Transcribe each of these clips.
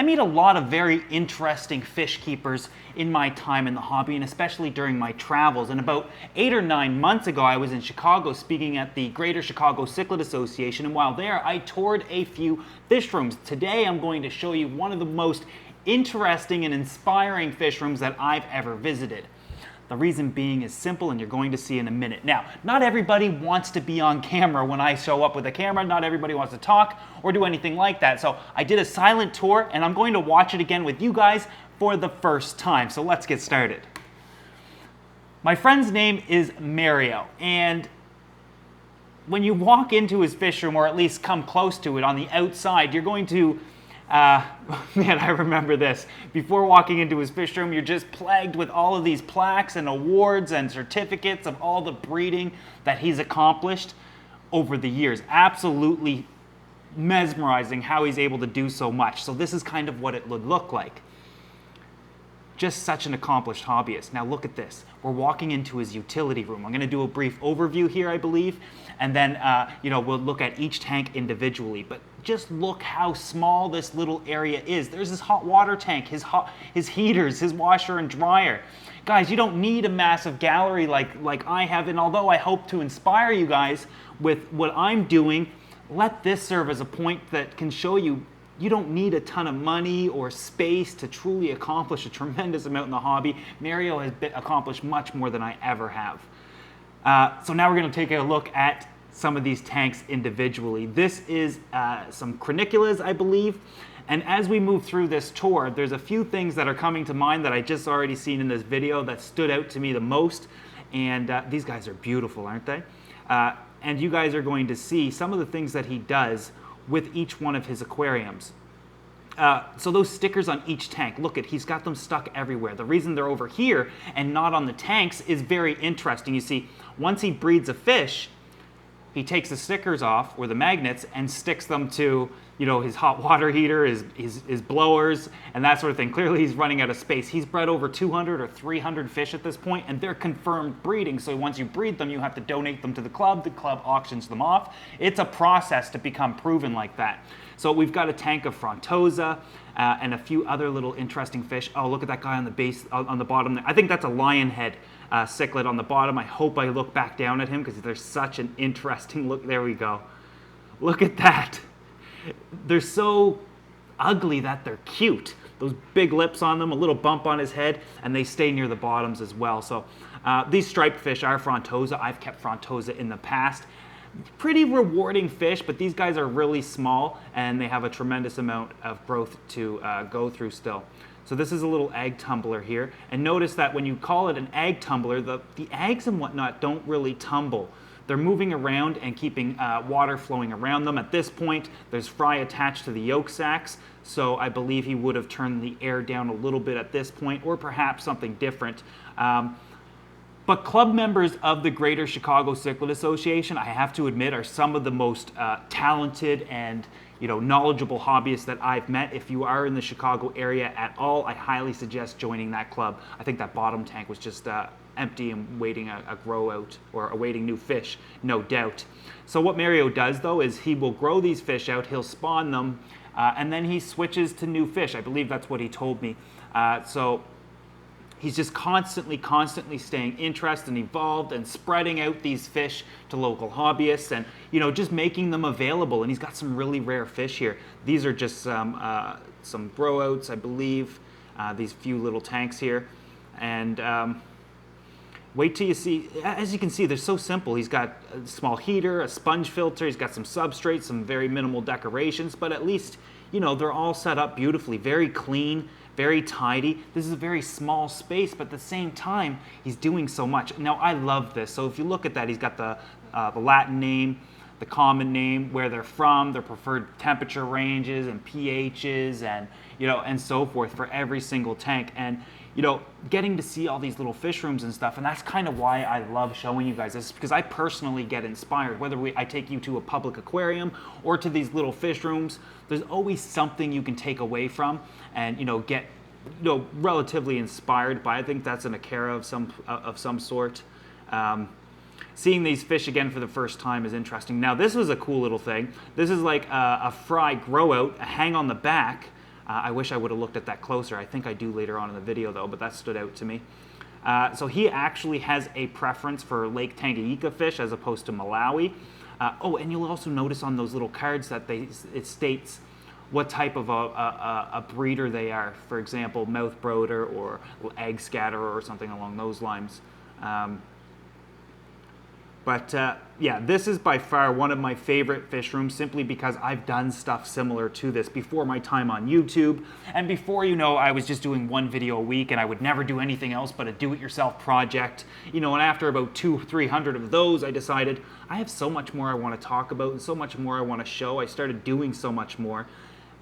meet a lot of very interesting fish keepers in my time in the hobby, and especially during my travels. And about 8 or 9 months ago, I was in Chicago speaking at the Greater Chicago Cichlid Association, and while there, I toured a few fish rooms. Today, I'm going to show you one of the most interesting and inspiring fish rooms that I've ever visited. The reason being is simple, and you're going to see in a minute. Now, not everybody wants to be on camera when I show up with a camera. Not everybody wants to talk or do anything like that. So I did a silent tour, and I'm going to watch it again with you guys for the first time. So let's get started. My friend's name is Mario, and when you walk into his fish room, or at least come close to it on the outside, you're going to man, I remember this. Before walking into his fish room, you're just plagued with all of these plaques and awards and certificates of all the breeding that he's accomplished over the years. Absolutely mesmerizing how he's able to do so much. So this is kind of what it would look like. Just such an accomplished hobbyist. Now look at this. We're walking into his utility room. I'm going to do a brief overview here, I believe, and then we'll look at each tank individually. But just look how small this little area is. There's his hot water tank, his heaters, his washer and dryer. Guys, you don't need a massive gallery like I have, and although I hope to inspire you guys with what I'm doing, let this serve as a point that can show you you don't need a ton of money or space to truly accomplish a tremendous amount in the hobby. Mario has accomplished much more than I ever have. So now we're going to take a look at some of these tanks individually. This is some Craniculas, I believe. And as we move through this tour, there's a few things that are coming to mind that I just already seen in this video that stood out to me the most. And these guys are beautiful, aren't they? And you guys are going to see some of the things that he does with each one of his aquariums. So those stickers on each tank, look at, he's got them stuck everywhere. The reason they're over here and not on the tanks is very interesting. You see, once he breeds a fish, he takes the stickers off, or the magnets, and sticks them to, his hot water heater, his blowers, and that sort of thing. Clearly he's running out of space. He's bred over 200 or 300 fish at this point, and they're confirmed breeding. So once you breed them, you have to donate them to the club auctions them off. It's a process to become proven like that. So we've got a tank of Frontosa and a few other little interesting fish. Oh, look at that guy on the base, on the bottom there. I think that's a lionhead cichlid on the bottom. I hope I look back down at him because there's such an interesting look. There we go. Look at that. They're so ugly that they're cute. Those big lips on them, a little bump on his head, and they stay near the bottoms as well. So these striped fish are Frontosa. I've kept Frontosa in the past. Pretty rewarding fish, but these guys are really small and they have a tremendous amount of growth to go through still. So this is a little egg tumbler here, and notice that when you call it an egg tumbler, the eggs and whatnot don't really tumble. They're moving around and keeping water flowing around them. At this point, there's fry attached to the yolk sacs, so I believe he would have turned the air down a little bit at this point, or perhaps something different. But club members of the Greater Chicago Cichlid Association, I have to admit, are some of the most talented and knowledgeable hobbyists that I've met. If you are in the Chicago area at all, I highly suggest joining that club. I think that bottom tank was just empty and waiting a grow out, or awaiting new fish, no doubt. So what Mario does though is he will grow these fish out, he'll spawn them, and then he switches to new fish. I believe that's what he told me. So he's just constantly staying interested and evolved and spreading out these fish to local hobbyists and, just making them available. And he's got some really rare fish here. These are just some grow outs, I believe, these few little tanks here. And wait till you see, as you can see, they're so simple. He's got a small heater, a sponge filter, he's got some substrate, some very minimal decorations, but at least, they're all set up beautifully, very clean, very tidy. This is a very small space, but at the same time, he's doing so much. Now, I love this. So if you look at that, he's got the Latin name, the common name, where they're from, their preferred temperature ranges and pHs, and and so forth for every single tank. And getting to see all these little fish rooms and stuff, and that's kind of why I love showing you guys this, because I personally get inspired. Whether I take you to a public aquarium or to these little fish rooms, there's always something you can take away from and get relatively inspired by. I think that's an Akara of some sort. Seeing these fish again for the first time is interesting. Now this was a cool little thing. This is like a fry grow out, a hang on the back. I wish I would have looked at that closer. I think I do later on in the video though, but that stood out to me. So he actually has a preference for Lake Tanganyika fish as opposed to Malawi. Oh, and you'll also notice on those little cards that it states what type of a breeder they are. For example, mouth broder or egg scatterer or something along those lines. Yeah, this is by far one of my favorite fish rooms simply because I've done stuff similar to this before my time on YouTube. And before, I was just doing one video a week and I would never do anything else but a do-it-yourself project. And after about 200-300 of those, I decided I have so much more I want to talk about and so much more I want to show. I started doing so much more.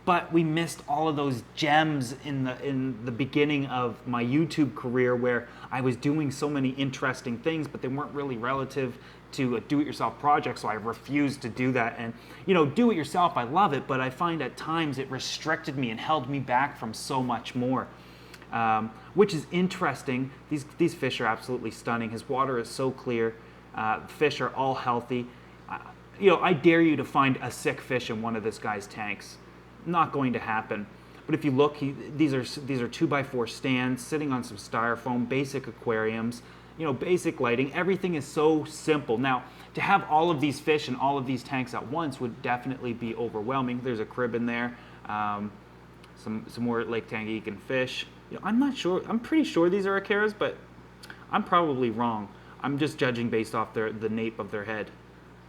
But we missed all of those gems in the beginning of my YouTube career where I was doing so many interesting things, but they weren't really relative to a do-it-yourself project, so I refused to do that. And do-it-yourself, I love it, but I find at times it restricted me and held me back from so much more, which is interesting. These fish are absolutely stunning. His water is so clear. Fish are all healthy. I dare you to find a sick fish in one of this guy's tanks. Not going to happen. But if you look, these are 2x4 stands sitting on some styrofoam, basic aquariums, basic lighting. Everything is so simple. Now, to have all of these fish in all of these tanks at once would definitely be overwhelming. There's a crib in there, some more Lake Tanganyikan fish. I'm not sure. I'm pretty sure these are acaras, but I'm probably wrong. I'm just judging based off the nape of their head.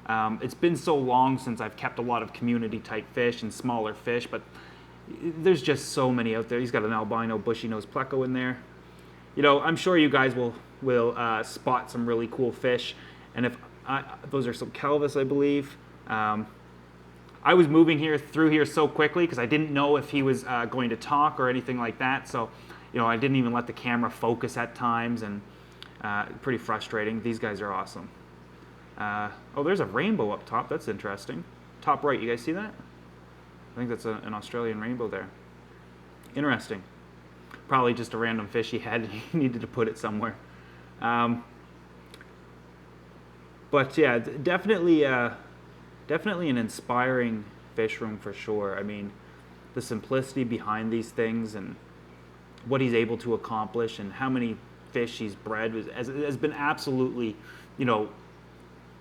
It's been so long since I've kept a lot of community type fish and smaller fish, but there's just so many out there. He's got an albino bushy-nosed pleco in there. I'm sure you guys will spot some really cool fish. And if those are some Kelvis, I believe. I was moving through here so quickly because I didn't know if he was going to talk or anything like that. So, I didn't even let the camera focus at times, and pretty frustrating. These guys are awesome. Oh, there's a rainbow up top. That's interesting. Top right, you guys see that? I think that's an Australian rainbow there. Interesting. Probably just a random fish he had and he needed to put it somewhere. But yeah, definitely an inspiring fish room for sure. I mean, the simplicity behind these things and what he's able to accomplish and how many fish he's bred has been absolutely,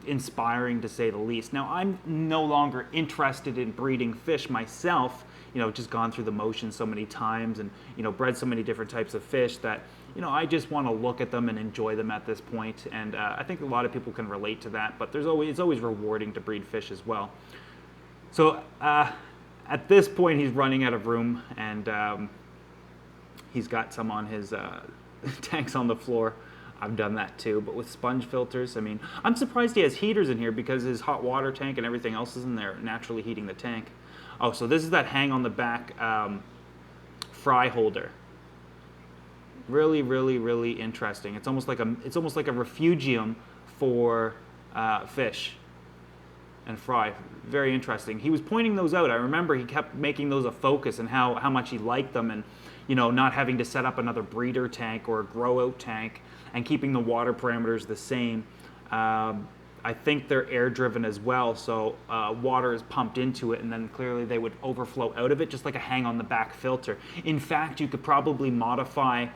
inspiring to say the least. Now, I'm no longer interested in breeding fish myself, just gone through the motions so many times and, bred so many different types of fish that, I just want to look at them and enjoy them at this point. And I think a lot of people can relate to that, but it's always rewarding to breed fish as well. So at this point, he's running out of room and he's got some on his tanks on the floor. I've done that too, but with sponge filters, I mean, I'm surprised he has heaters in here because his hot water tank and everything else is in there, naturally heating the tank. Oh, so this is that hang on the back fry holder. Really, really, really interesting. It's almost like a refugium for fish and fry. Very interesting. He was pointing those out. I remember he kept making those a focus and how much he liked them, and not having to set up another breeder tank or a grow out tank and keeping the water parameters the same. I think they're air driven as well, so water is pumped into it and then clearly they would overflow out of it, just like a hang on the back filter. In fact, you could probably modify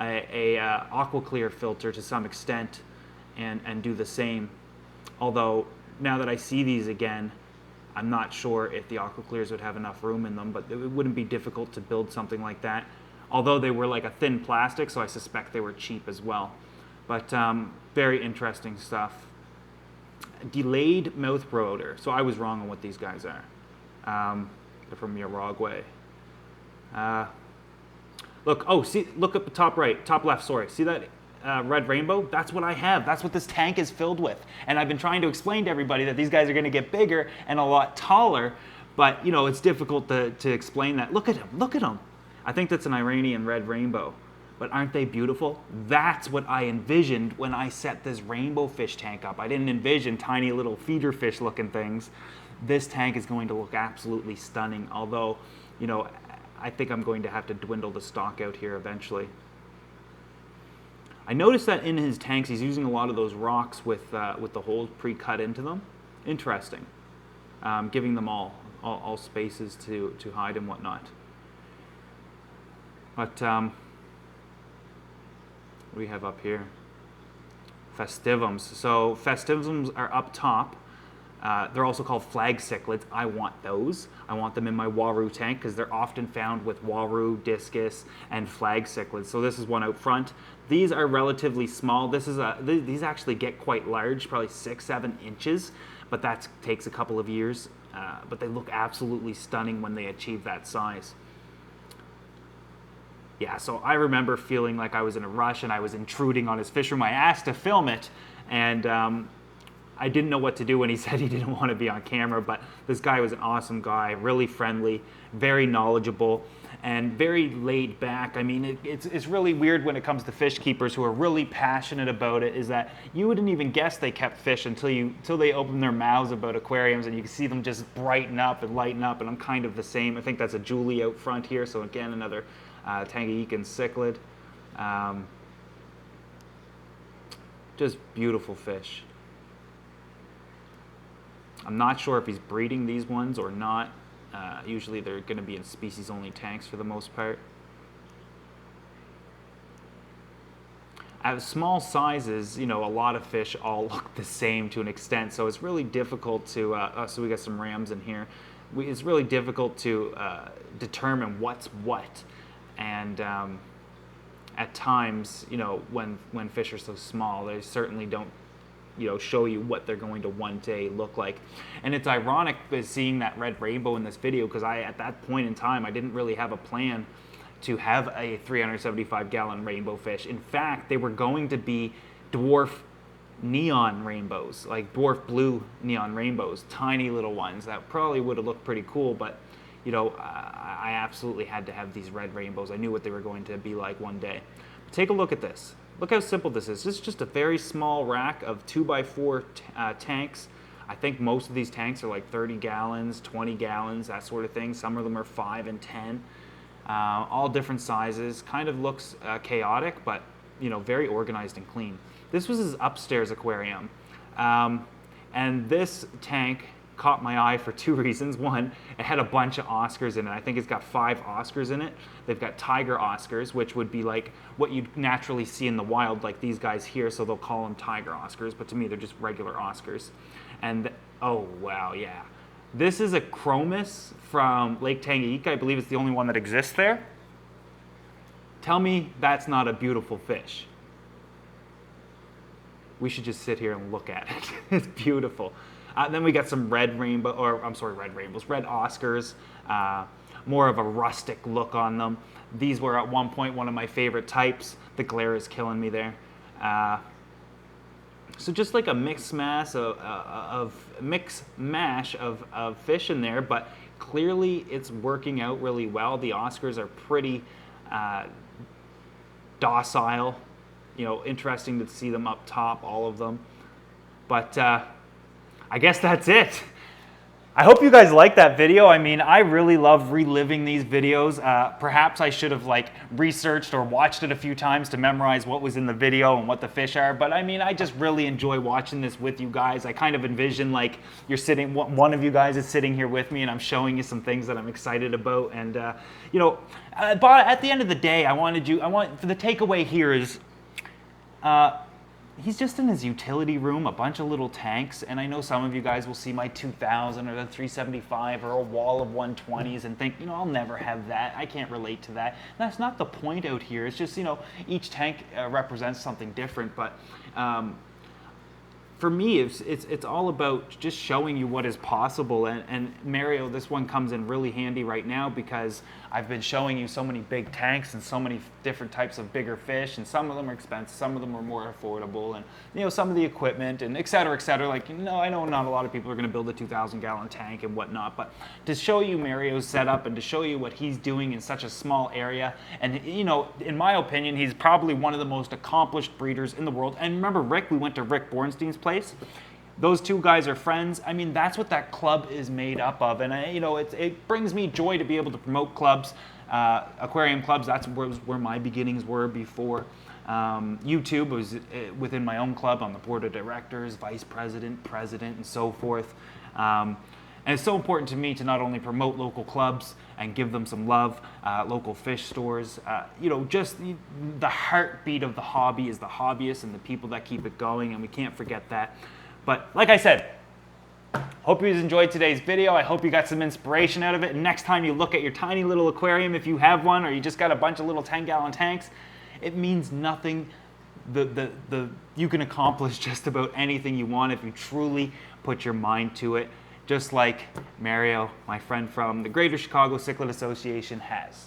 a AquaClear filter to some extent and do the same. Although now that I see these again, I'm not sure if the AquaClears would have enough room in them, but it wouldn't be difficult to build something like that. Although they were like a thin plastic, so I suspect they were cheap as well. But very interesting stuff. Delayed mouth broder. So I was wrong on what these guys are. They're from Uruguay. Look up the top right, top left, sorry. See that red rainbow? That's what I have. That's what this tank is filled with. And I've been trying to explain to everybody that these guys are going to get bigger and a lot taller, but it's difficult to explain that. Look at him. I think that's an Iranian red rainbow. But aren't they beautiful? That's what I envisioned when I set this rainbow fish tank up. I didn't envision tiny little feeder fish looking things. This tank is going to look absolutely stunning, although, I think I'm going to have to dwindle the stock out here eventually. I noticed that in his tanks he's using a lot of those rocks with the holes pre-cut into them. Interesting. Giving them all spaces to hide and whatnot. But what do we have up here? Festivums. So festivums are up top. They're also called flag cichlids. I want those. I want them in my Waru tank because they're often found with Waru, discus, and flag cichlids. So this is one out front. These are relatively small. These actually get quite large, probably 6-7 inches, but that takes a couple of years. But they look absolutely stunning when they achieve that size. Yeah, so I remember feeling like I was in a rush and I was intruding on his fish room. I asked to film it, and I didn't know what to do when he said he didn't want to be on camera, but this guy was an awesome guy, really friendly, very knowledgeable, and very laid back. I mean, it's really weird when it comes to fish keepers who are really passionate about it, is that you wouldn't even guess they kept fish until they open their mouths about aquariums, and you can see them just brighten up and lighten up, and I'm kind of the same. I think that's a Julie out front here, so again, another Tanganyikan cichlid. Just beautiful fish. I'm not sure if he's breeding these ones or not. Usually they're going to be in species-only tanks for the most part. At small sizes, you know, a lot of fish all look the same to an extent, so it's really difficult to, so we got some rams in here. It's really difficult to determine what's what. And at times, you know, when fish are so small, they certainly don't, you know, show you what they're going to one day look like. And it's ironic seeing that red rainbow in this video, because at that point in time, I didn't really have a plan to have a 375-gallon rainbow fish. In fact, they were going to be dwarf neon rainbows, like dwarf blue neon rainbows, tiny little ones that probably would have looked pretty cool, but you know, I absolutely had to have these red rainbows. I knew what they were going to be like one day. But take a look at this. Look how simple this is. This is just a very small rack of 2x4 tanks. I think most of these tanks are like 30 gallons, 20 gallons, that sort of thing. Some of them are 5 and 10. All different sizes. Kind of looks chaotic, but you know, very organized and clean. This was his upstairs aquarium. And this tank caught my eye for 2 reasons. One, it had a bunch of Oscars in it. I think it's got 5 Oscars in it. They've got tiger Oscars, which would be like what you'd naturally see in the wild, like these guys here, so they'll call them tiger Oscars, but to me they're just regular Oscars. And oh wow, yeah. This is a Chromis from Lake Tanganyika. I believe it's the only one that exists there. Tell me that's not a beautiful fish. We should just sit here and look at it. It's beautiful. Then we got some red Oscars, more of a rustic look on them. These were at one point one of my favorite types. The glare is killing me there. So just like a mixed mash of fish in there, but clearly it's working out really well. The Oscars are pretty docile. You know, interesting to see them up top, all of them. But I guess that's it. I hope you guys like that video. I mean, I really love reliving these videos. Perhaps I should have like researched or watched it a few times to memorize what was in the video and what the fish are. But I mean, I just really enjoy watching this with you guys. I kind of envision like you're sitting, one of you guys is sitting here with me and I'm showing you some things that I'm excited about. And you know, but at the end of the day, for the takeaway here is, he's just in his utility room, a bunch of little tanks, and I know some of you guys will see my 2000 or the 375 or a wall of 120s and think, you know, I'll never have that. I can't relate to that. And that's not the point out here. It's just, you know, each tank represents something different, but for me, it's all about just showing you what is possible. And Mario, this one comes in really handy right now because I've been showing you so many big tanks and so many different types of bigger fish, and some of them are expensive, some of them are more affordable, and you know, some of the equipment and et cetera, et cetera. Like, you know, I know not a lot of people are going to build a 2,000-gallon tank and whatnot, but to show you Mario's setup and to show you what he's doing in such a small area, and you know, in my opinion, he's probably one of the most accomplished breeders in the world. And remember Rick, we went to Rick Bornstein's place. Those two guys are friends. I mean, that's what that club is made up of. And, you know, it brings me joy to be able to promote clubs, aquarium clubs. That's where my beginnings were before YouTube. Was within my own club on the board of directors, vice president, president, and so forth. And it's so important to me to not only promote local clubs and give them some love, local fish stores, just the heartbeat of the hobby is the hobbyists and the people that keep it going, and we can't forget that. But like I said, hope you enjoyed today's video. I hope you got some inspiration out of it. And next time you look at your tiny little aquarium, if you have one, or you just got a bunch of little 10-gallon tanks, it means nothing. You can accomplish just about anything you want if you truly put your mind to it, just like Mario, my friend from the Greater Chicago Cichlid Association, has.